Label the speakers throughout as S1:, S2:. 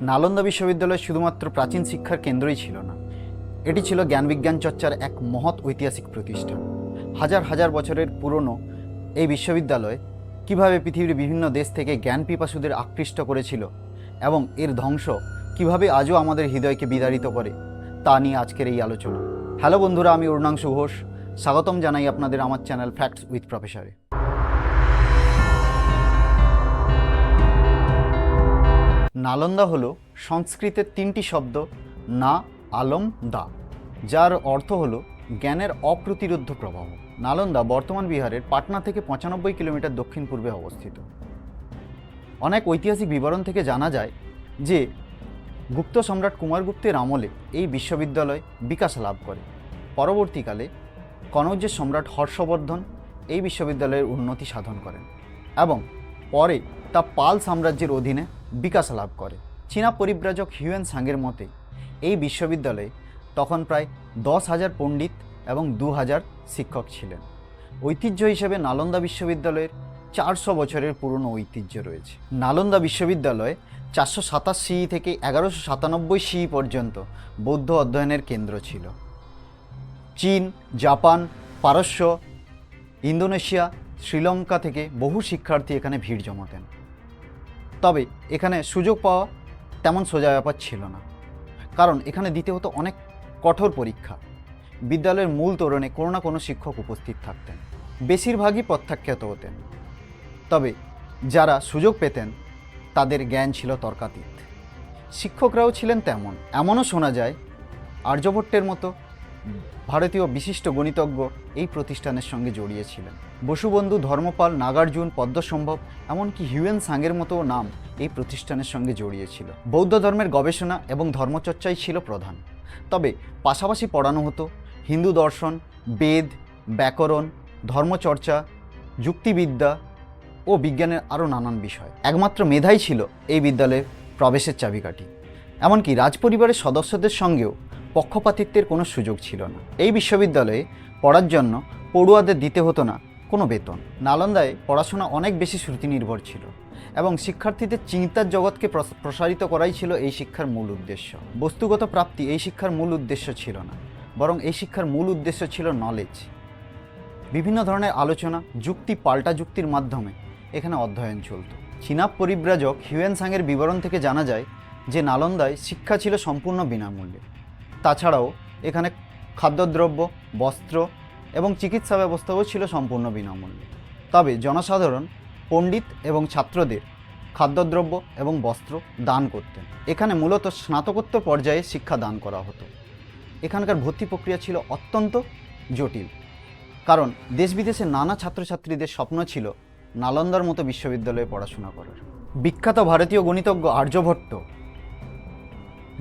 S1: নালন্দা বিশ্ববিদ্যালয় শুধুমাত্র প্রাচীন শিক্ষার কেন্দ্রই ছিল না, এটি ছিল জ্ঞান বিজ্ঞান চর্চার এক মহৎ ঐতিহাসিক প্রতিষ্ঠান। হাজার হাজার বছরের পুরনো এই বিশ্ববিদ্যালয় কিভাবে পৃথিবীর বিভিন্ন দেশ থেকে জ্ঞান পিপাসুদের আকৃষ্ট করেছিল এবং এর ধ্বংস কিভাবে আজও আমাদের হৃদয়কে বিদারিত করে, তা নিয়ে আজকের এই আলোচনা। হ্যালো বন্ধুরা, আমি অরুণাংশু ঘোষ, স্বাগতম জানাই আপনাদের আমার চ্যানেল ফ্যাক্টস উইথ প্রফেসরে। নালন্দা হলো সংস্কৃতের তিনটি শব্দ না, আলম, দা, যার অর্থ হলো জ্ঞানের অপ্রতিরোধ্য প্রবাহ। নালন্দা বর্তমান বিহারের পাটনা থেকে 95 কিলোমিটার দক্ষিণ পূর্বে অবস্থিত। অনেক ঐতিহাসিক বিবরণ থেকে জানা যায় যে গুপ্ত সম্রাট কুমারগুপ্তের আমলে এই বিশ্ববিদ্যালয় বিকাশ লাভ করে। পরবর্তীকালে কনৌজের সম্রাট হর্ষবর্ধন এই বিশ্ববিদ্যালয়ের উন্নতি সাধন করেন এবং পরে তা পাল সাম্রাজ্যের অধীনে বিকাশ লাভ করে। চীনা পরিব্রাজক হিউয়েন সাংয়ের মতে এই বিশ্ববিদ্যালয়ে তখন প্রায় 10,000 পণ্ডিত এবং 2,000 শিক্ষক ছিলেন। ঐতিহ্য হিসেবে নালন্দা বিশ্ববিদ্যালয়ের 400 বছরের পুরনো ঐতিহ্য রয়েছে। নালন্দা বিশ্ববিদ্যালয়ে 427 সিই থেকে 1197 সিই পর্যন্ত বৌদ্ধ অধ্যয়নের কেন্দ্র ছিল। চীন, জাপান, পারস্য, ইন্দোনেশিয়া, শ্রীলঙ্কা থেকে বহু শিক্ষার্থী এখানে ভিড় জমাতেন। তবে এখানে সুযোগ পাওয়া তেমন সোজা ব্যাপার ছিল না, কারণ এখানে দিতে হতো অনেক কঠোর পরীক্ষা। বিদ্যালয়ের মূল তোরণে কোনো না কোনো শিক্ষক উপস্থিত থাকতেন, বেশিরভাগই প্রত্যাখ্যাত হতেন। তবে যারা সুযোগ পেতেন তাদের জ্ঞান ছিল তর্কাতীত। শিক্ষকরাও ছিলেন তেমন। এমনও শোনা যায় আর্যভট্টের মতো ভারতীয় বিশিষ্ট গণিতজ্ঞ এই প্রতিষ্ঠানের সঙ্গে জড়িয়েছিলেন। বসুবন্ধু, ধর্মপাল, নাগার্জুন, পদ্মসম্ভব, এমনকি হিউয়েন সাংয়ের মতো নাম এই প্রতিষ্ঠানের সঙ্গে জড়িয়েছিল। বৌদ্ধ ধর্মের গবেষণা এবং ধর্মচর্চাই ছিল প্রধান, তবে পাশাপাশি পড়ানো হতো হিন্দু দর্শন, বেদ, ব্যাকরণ, ধর্মচর্চা, যুক্তিবিদ্যা ও বিজ্ঞানের আরও নানান বিষয়। একমাত্র মেধাই ছিল এই বিদ্যালয়ে প্রবেশের চাবিকাঠি। এমনকি রাজপরিবারের সদস্যদের সঙ্গেও পক্ষপাতিত্বের কোনো সুযোগ ছিল না। এই বিশ্ববিদ্যালয়ে পড়ার জন্য পড়ুয়াদের দিতে হতো না কোনো বেতন। নালন্দায় পড়াশোনা অনেক বেশি শ্রুতি নির্ভর ছিল এবং শিক্ষার্থীদের চিন্তার জগৎকে প্রসারিত করাই ছিল এই শিক্ষার মূল উদ্দেশ্য। বস্তুগত প্রাপ্তি এই শিক্ষার মূল উদ্দেশ্য ছিল না, বরং এই শিক্ষার মূল উদ্দেশ্য ছিল নলেজ। বিভিন্ন ধরনের আলোচনা, যুক্তি, পাল্টা যুক্তির মাধ্যমে এখানে অধ্যয়ন চলত। চীনা পরিব্রাজক হিউয়েন সাংয়ের বিবরণ থেকে জানা যায় যে নালন্দায় শিক্ষা ছিল সম্পূর্ণ বিনামূল্যে। তাছাড়াও এখানে খাদ্যদ্রব্য, বস্ত্র এবং চিকিৎসা ব্যবস্থাও ছিল সম্পূর্ণ বিনামূল্যে। তবে জনসাধারণ পণ্ডিত এবং ছাত্রদের খাদ্যদ্রব্য এবং বস্ত্র দান করতেন। এখানে মূলত স্নাতকোত্তর পর্যায়ে শিক্ষা দান করা হতো। এখানকার ভর্তি প্রক্রিয়া ছিল অত্যন্ত জটিল, কারণ দেশ বিদেশের নানা ছাত্রছাত্রীদের স্বপ্ন ছিল নালন্দার মতো বিশ্ববিদ্যালয়ে পড়াশোনা করার। বিখ্যাত ভারতীয় গণিতজ্ঞ আর্যভট্ট,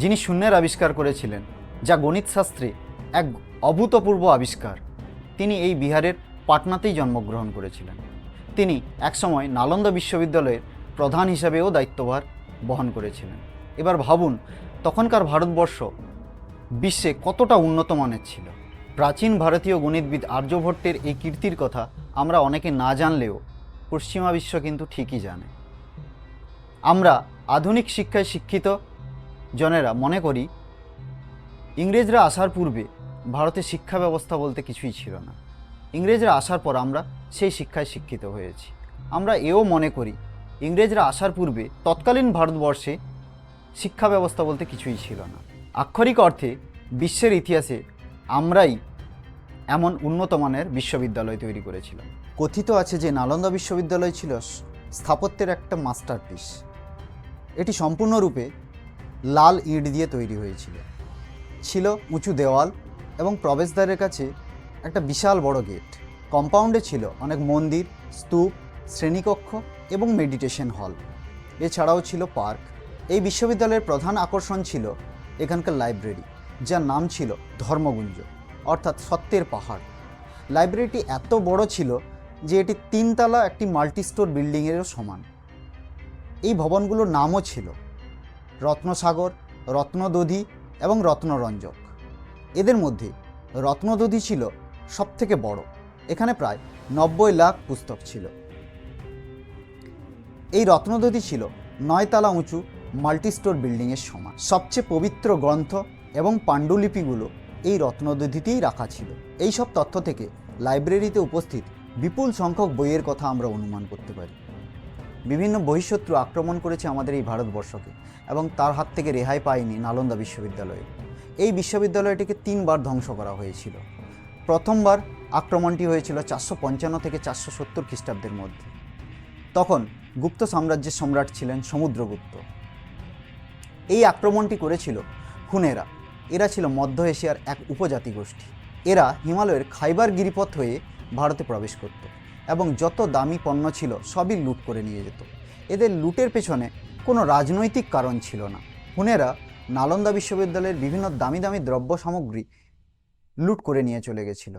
S1: যিনি শূন্যের আবিষ্কার করেছিলেন, যা গণিতশাস্ত্রে এক অভূতপূর্ব আবিষ্কার, তিনি এই বিহারের পাটনাতেই জন্মগ্রহণ করেছিলেন। তিনি একসময় নালন্দা বিশ্ববিদ্যালয়ের প্রধান হিসাবেও দায়িত্বভার বহন করেছিলেন। এবার ভাবুন, তখনকার ভারতবর্ষ বিশ্বে কতটা উন্নত মানের ছিল। প্রাচীন ভারতীয় গণিতবিদ আর্যভট্টের এই কীর্তির কথা আমরা অনেকে না জানলেও পশ্চিমা বিশ্ব কিন্তু ঠিকই জানে। আমরা আধুনিক শিক্ষায় শিক্ষিত জনেরা মনে করি ইংরেজরা আসার পূর্বে ভারতের শিক্ষা ব্যবস্থা বলতে কিছুই ছিল না। ইংরেজরা আসার পর আমরা সেই শিক্ষায় শিক্ষিত হয়েছি। আমরা এও মনে করি ইংরেজরা আসার পূর্বে তৎকালীন ভারতবর্ষে শিক্ষা ব্যবস্থা বলতে কিছুই ছিল না। আক্ষরিক অর্থে বিশ্বের ইতিহাসে আমরাই এমন উন্নত মানের বিশ্ববিদ্যালয় তৈরি করেছিলাম। কথিত আছে যে নালন্দা বিশ্ববিদ্যালয় ছিল স্থাপত্যের একটা মাস্টারপিস। এটি সম্পূর্ণরূপে লাল ইট দিয়ে তৈরি হয়েছিল। ছিল উঁচু দেওয়াল এবং প্রবেশদ্বারের কাছে একটা বিশাল বড় গেট। কম্পাউন্ডে ছিল অনেক মন্দির, স্তূপ, শ্রেণীকক্ষ এবং মেডিটেশন হল। এছাড়াও ছিল পার্ক। এই বিশ্ববিদ্যালয়ের প্রধান আকর্ষণ ছিল এখানকার লাইব্রেরি, যার নাম ছিল ধর্মগুঞ্জ, অর্থাৎ সত্যের পাহাড়। লাইব্রেরিটি এত বড় ছিল যে এটি 3 তলা একটি মাল্টিস্টোর বিল্ডিংয়েরও সমান। এই ভবনগুলোর নামও ছিল রত্নসাগর, রত্নদধি এবং রত্নরঞ্জক। এদের মধ্যে রত্নদধি ছিল সবথেকে বড়। এখানে প্রায় 90 লাখ পুস্তক ছিল। এই রত্নদধি ছিল 9 তলা উঁচু মাল্টিস্টোর বিল্ডিংয়ের সমান। সবচেয়ে পবিত্র গ্রন্থ এবং পাণ্ডুলিপিগুলো এই রত্নদধিতেই রাখা ছিল। এই সব তথ্য থেকে লাইব্রেরিতে উপস্থিত বিপুল সংখ্যক বইয়ের কথা আমরা অনুমান করতে পারি। বিভিন্ন বহিঃশত্রু আক্রমণ করেছে আমাদের এই ভারতবর্ষকে এবং তার হাত থেকে রেহাই পায়নি নালন্দা বিশ্ববিদ্যালয়ে। এই বিশ্ববিদ্যালয়টিকে 3 বার ধ্বংস করা হয়েছিল। প্রথমবার আক্রমণটি হয়েছিল 455 থেকে 470 খ্রিস্টাব্দের মধ্যে। তখন গুপ্ত সাম্রাজ্যের সম্রাট ছিলেন সমুদ্রগুপ্ত। এই আক্রমণটি করেছিল হুনেরা। এরা ছিল মধ্য এশিয়ার এক উপজাতি গোষ্ঠী। এরা হিমালয়ের খাইবার গিরিপথ হয়ে ভারতে প্রবেশ করত এবং যত দামি পণ্য ছিল সবই লুট করে নিয়ে যেত। এদের লুটের পেছনে কোনো রাজনৈতিক কারণ ছিল না। হুনেরা নালন্দা বিশ্ববিদ্যালয়ের বিভিন্ন দামি দামি দ্রব্য সামগ্রী লুট করে নিয়ে চলে গেছিল।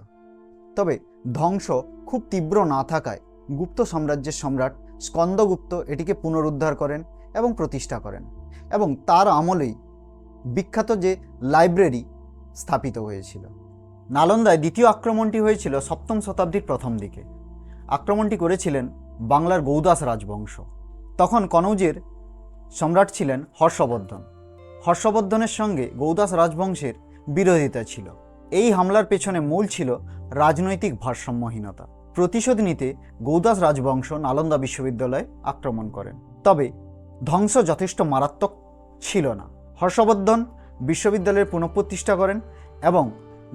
S1: তবে ধ্বংস খুব তীব্র না থাকায় গুপ্ত সাম্রাজ্যের সম্রাট স্কন্দগুপ্ত এটিকে পুনরুদ্ধার করেন এবং প্রতিষ্ঠা করেন এবং তার আমলেই বিখ্যাত যে লাইব্রেরি স্থাপিত হয়েছিল। নালন্দায় দ্বিতীয় আক্রমণটি হয়েছিল 7ম শতাব্দীর প্রথম দিকে। আক্রমণটি করেছিলেন বাংলার গৌদাস রাজবংশ। তখন কনৌজের সম্রাট ছিলেন হর্ষবর্ধন। হর্ষবর্ধনের সঙ্গে গৌদাস রাজবংশের বিরোধিতা ছিল। এই হামলার পেছনে মূল ছিল রাজনৈতিক ভারসাম্যহীনতা। প্রতিশোধ নিতে গৌদাস রাজবংশ নালন্দা বিশ্ববিদ্যালয়ে আক্রমণ করেন। তবে ধ্বংস যথেষ্ট মারাত্মক ছিল না। হর্ষবর্ধন বিশ্ববিদ্যালয়ের পুনঃপ্রতিষ্ঠা করেন এবং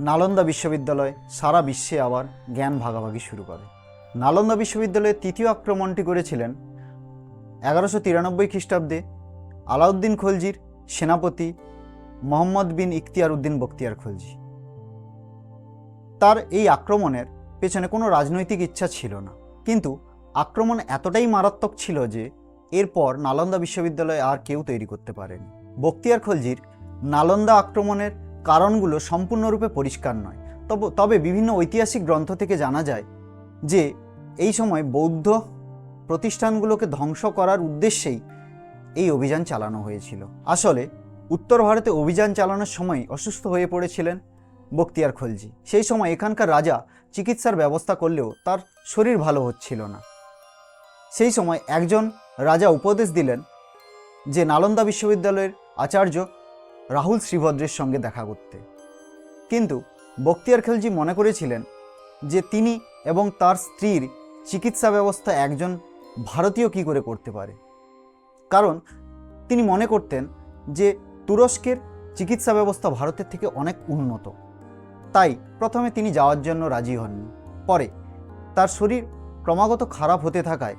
S1: নালন্দা বিশ্ববিদ্যালয় সারা বিশ্বে আবার জ্ঞান ভাগাভাগি শুরু করে। নালন্দা বিশ্ববিদ্যালয়ের তৃতীয় আক্রমণটি করেছিলেন 1193 খ্রিস্টাব্দে আলাউদ্দিন খলজির সেনাপতি মোহাম্মদ বিন ইখতিয়ার উদ্দিন বখতিয়ার খলজি। তার এই আক্রমণের পেছনে কোনো রাজনৈতিক ইচ্ছা ছিল না, কিন্তু আক্রমণ এতটাই মারাত্মক ছিল যে এরপর নালন্দা বিশ্ববিদ্যালয় আর কেউ তৈরি করতে পারেনি। বখতিয়ার খলজির নালন্দা আক্রমণের কারণগুলো সম্পূর্ণরূপে পরিষ্কার নয়, তবে বিভিন্ন ঐতিহাসিক গ্রন্থ থেকে জানা যায় যে এই সময় বৌদ্ধ প্রতিষ্ঠানগুলোকে ধ্বংস করার উদ্দেশ্যেই এই অভিযান চালানো হয়েছিল। আসলে উত্তর ভারতে অভিযান চালানোর সময় অসুস্থ হয়ে পড়েছিলেন বখতিয়ার খলজি। সেই সময় এখানকার রাজা চিকিৎসার ব্যবস্থা করলেও তার শরীর ভালো হচ্ছিল না। সেই সময় একজন রাজা উপদেশ দিলেন যে নালন্দা বিশ্ববিদ্যালয়ের আচার্য রাহুল শ্রীভদ্রের সঙ্গে দেখা করতে। কিন্তু বখতিয়ার খলজি মনে করেছিলেন যে তিনি এবং তার স্ত্রীর চিকিৎসা ব্যবস্থা একজন ভারতীয় কি করে করতে পারে, কারণ তিনি মনে করতেন যে তুরস্কের চিকিৎসা ব্যবস্থা ভারতের থেকে অনেক উন্নত। তাই প্রথমে তিনি যাওয়ার জন্য রাজি হননি। পরে তার শরীর ক্রমাগত খারাপ হতে থাকায়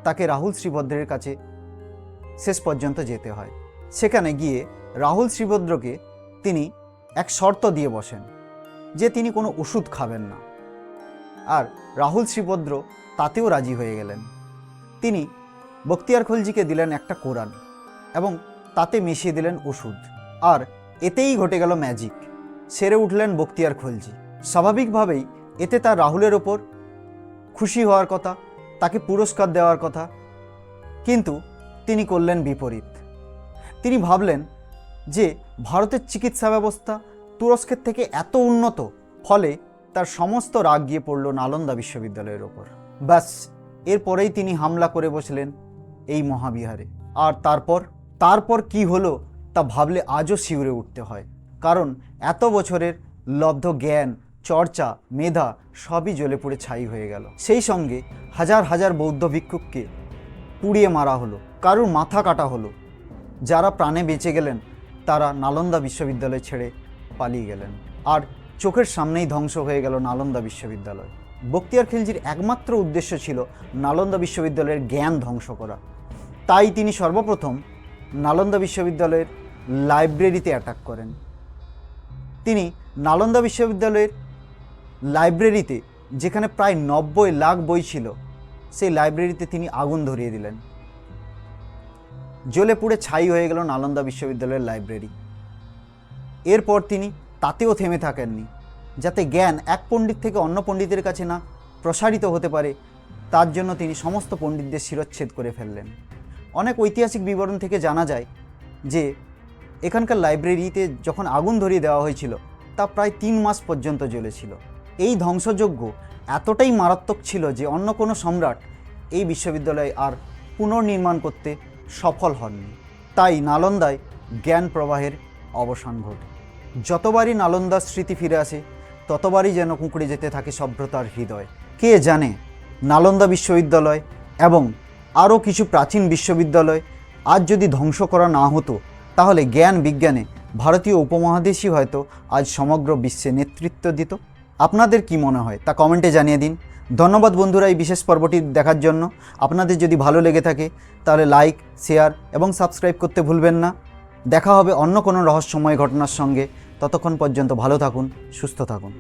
S1: তাকে রাহুল শ্রীভদ্রের কাছে শেষ পর্যন্ত যেতে হয়। সেখানে গিয়ে রাহুল শ্রীভদ্রকে তিনি এক শর্ত দিয়ে বসেন যে তিনি কোনো ওষুধ খাবেন না, আর রাহুল শ্রীভদ্র তাতেও রাজি হয়ে গেলেন। তিনি বখতিয়ার খলজিকে দিলেন একটা কোরআন এবং তাতে মিশিয়ে দিলেন ওষুধ, আর এতেই ঘটে গেল ম্যাজিক। সেরে উঠলেন বখতিয়ার খলজি। স্বাভাবিকভাবেই এতে তার রাহুলের ওপর খুশি হওয়ার কথা, তাকে পুরস্কার দেওয়ার কথা, কিন্তু তিনি করলেন বিপরীত। তিনি ভাবলেন যে ভারতের চিকিৎসা ব্যবস্থা তুরস্কের থেকে এত উন্নত, ফলে তার সমস্ত রাগ গিয়ে পড়ল নালন্দা বিশ্ববিদ্যালয়ের ওপর। ব্যাস, এরপরেই তিনি হামলা করে বসলেন এই মহাবিহারে। আর তারপর কি হলো তা ভাবলে আজও শিউরে উঠতে হয়, কারণ এত বছরের লব্ধ জ্ঞান, চর্চা, মেধা সবই জ্বলে পুড়ে ছাই হয়ে গেল। সেই সঙ্গে হাজার হাজার বৌদ্ধ ভিক্ষুককে পুড়িয়ে মারা হলো, কারুর মাথা কাটা হলো। যারা প্রাণে বেঁচে গেলেন তারা নালন্দা বিশ্ববিদ্যালয় ছেড়ে পালিয়ে গেলেন, আর চোখের সামনেই ধ্বংস হয়ে গেল নালন্দা বিশ্ববিদ্যালয়। বখতিয়ার খিলজির একমাত্র উদ্দেশ্য ছিল নালন্দা বিশ্ববিদ্যালয়ের জ্ঞান ধ্বংস করা। তাই তিনি সর্বপ্রথম নালন্দা বিশ্ববিদ্যালয়ের লাইব্রেরিতে অ্যাটাক করেন। তিনি নালন্দা বিশ্ববিদ্যালয়ের লাইব্রেরিতে, যেখানে প্রায় 90 লাখ বই ছিল, সেই লাইব্রেরিতে তিনি আগুন ধরিয়ে দিলেন। জ্বলে পুড়ে ছাই হয়ে গেল নালন্দা বিশ্ববিদ্যালয়ের লাইব্রেরি। এরপর তিনি তাতেও থেমে থাকেননি। যাতে জ্ঞান এক পণ্ডিত থেকে অন্য পণ্ডিতের কাছে না প্রসারিত হতে পারে, তার জন্য তিনি সমস্ত পণ্ডিতদের শিরচ্ছেদ করে ফেললেন। অনেক ঐতিহাসিক বিবরণ থেকে জানা যায় যে এখানকার লাইব্রেরিতে যখন আগুন ধরিয়ে দেওয়া হয়েছিল তা প্রায় 3 মাস পর্যন্ত জ্বলেছিল। এই ধ্বংসযজ্ঞ এতটাই মারাত্মক ছিল যে অন্য কোনো সম্রাট এই বিশ্ববিদ্যালয় আর পুনর্নির্মাণ করতে সফল হননি। তাই নালন্দায় জ্ঞান প্রবাহের অবসান ঘটে। যতবারই নালন্দার স্মৃতি ফিরে আসে ততবারই যেন কুঁকড়ে যেতে থাকে সভ্যতার হৃদয়। কে জানে নালন্দা বিশ্ববিদ্যালয় এবং আরও কিছু প্রাচীন বিশ্ববিদ্যালয় আজ যদি ধ্বংস করা না হতো তাহলে জ্ঞান বিজ্ঞানে ভারতীয় উপমহাদেশই হয়তো আজ সমগ্র বিশ্বে নেতৃত্ব দিত। আপনাদের কি মনে হয় তা কমেন্টে জানিয়ে দিন। ধন্যবাদ বন্ধুরা এই বিশেষ পর্বটি দেখার জন্য। আপনাদের যদি ভালো লেগে থাকে তাহলে লাইক, শেয়ার এবং সাবস্ক্রাইব করতে ভুলবেন না। দেখা হবে অন্য কোনো রহস্যময় ঘটনার সঙ্গে। ততক্ষণ পর্যন্ত ভালো থাকুন, সুস্থ থাকুন।